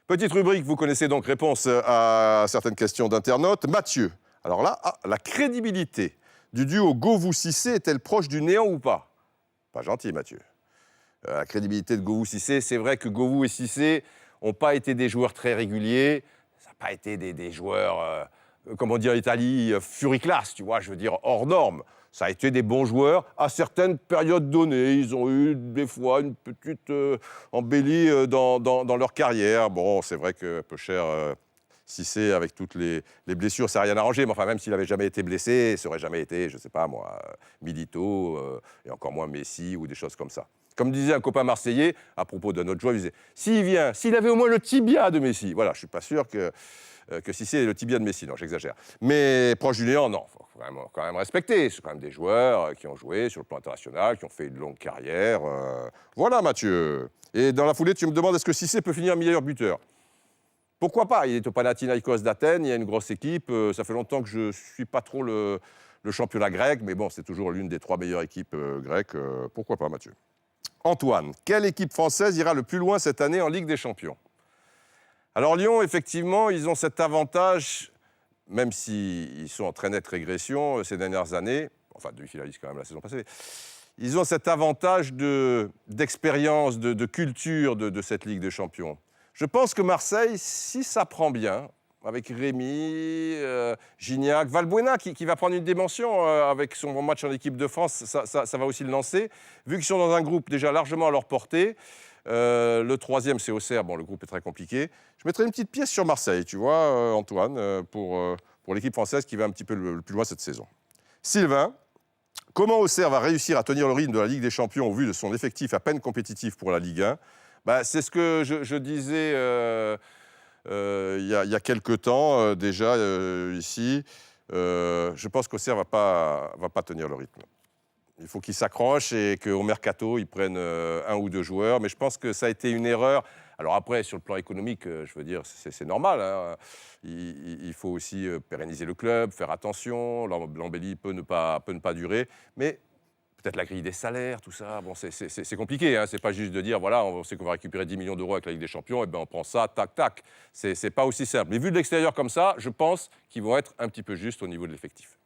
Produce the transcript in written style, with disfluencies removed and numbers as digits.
Petite rubrique, vous connaissez donc réponse à certaines questions d'internautes. Mathieu, alors là, la crédibilité du duo Govou-Cissé est-elle proche du néant ou pas? Pas gentil, Mathieu. La crédibilité de Govou-Cissé, c'est vrai que Govou et Cissé n'ont pas été des joueurs très réguliers. Ça n'a pas été des joueurs, comme on dit en Italie, furiclass, tu vois, je veux dire, hors normes. Ça a été des bons joueurs à certaines périodes données. Ils ont eu des fois une petite embellie dans leur carrière. Bon, c'est vrai que peu cher Cissé, avec toutes les blessures, ça n'a rien arrangé. Mais enfin, même s'il n'avait jamais été blessé, ça n'aurait jamais été, je ne sais pas moi, Milito, et encore moins Messi ou des choses comme ça. Comme disait un copain marseillais, à propos d'un autre joueur, il disait « S'il vient, s'il avait au moins le tibia de Messi ». Voilà, je ne suis pas sûr que Cissé ait le tibia de Messi. Non, j'exagère. Mais proche du néant, non. Il faut quand même respecter. C'est quand même des joueurs qui ont joué sur le plan international, qui ont fait une longue carrière. Voilà, Mathieu. Et dans la foulée, tu me demandes est-ce que Cissé peut finir meilleur buteur? Pourquoi pas? Il est au Panathinaïkos d'Athènes, il y a une grosse équipe. Ça fait longtemps que je ne suis pas trop le championnat grec, mais bon, c'est toujours l'une des 3 meilleures équipes grecques. Pourquoi pas, Mathieu? Antoine, quelle équipe française ira le plus loin cette année en Ligue des Champions? Alors Lyon, effectivement, ils ont cet avantage, même s'ils sont en très nette régression ces dernières années, enfin demi-finaliste quand même la saison passée, ils ont cet avantage d'expérience, de culture de cette Ligue des Champions. Je pense que Marseille, si ça prend bien, avec Rémi, Gignac, Valbuena qui va prendre une dimension avec son bon match en équipe de France, ça va aussi le lancer. Vu qu'ils sont dans un groupe déjà largement à leur portée, le 3e c'est Auxerre, bon le groupe est très compliqué. Je mettrai une petite pièce sur Marseille, tu vois Antoine, pour l'équipe française qui va un petit peu le plus loin cette saison. Sylvain, comment Auxerre va réussir à tenir le rythme de la Ligue des Champions au vu de son effectif à peine compétitif pour la Ligue 1? C'est ce que je disais il y a quelques temps déjà ici. Je pense qu'Auxerre ne va pas tenir le rythme. Il faut qu'ils s'accrochent et qu'au mercato, ils prennent 1 ou 2 joueurs. Mais je pense que ça a été une erreur. Alors après, sur le plan économique, je veux dire, c'est normal. Hein. Il faut aussi pérenniser le club, faire attention. L'embellie peut ne pas durer. Mais peut-être la grille des salaires, tout ça, bon, c'est compliqué. Hein. C'est pas juste de dire, voilà, on sait qu'on va récupérer 10 millions d'euros avec la Ligue des Champions, et bien on prend ça, tac, tac. C'est pas aussi simple. Mais vu de l'extérieur comme ça, je pense qu'ils vont être un petit peu justes au niveau de l'effectif.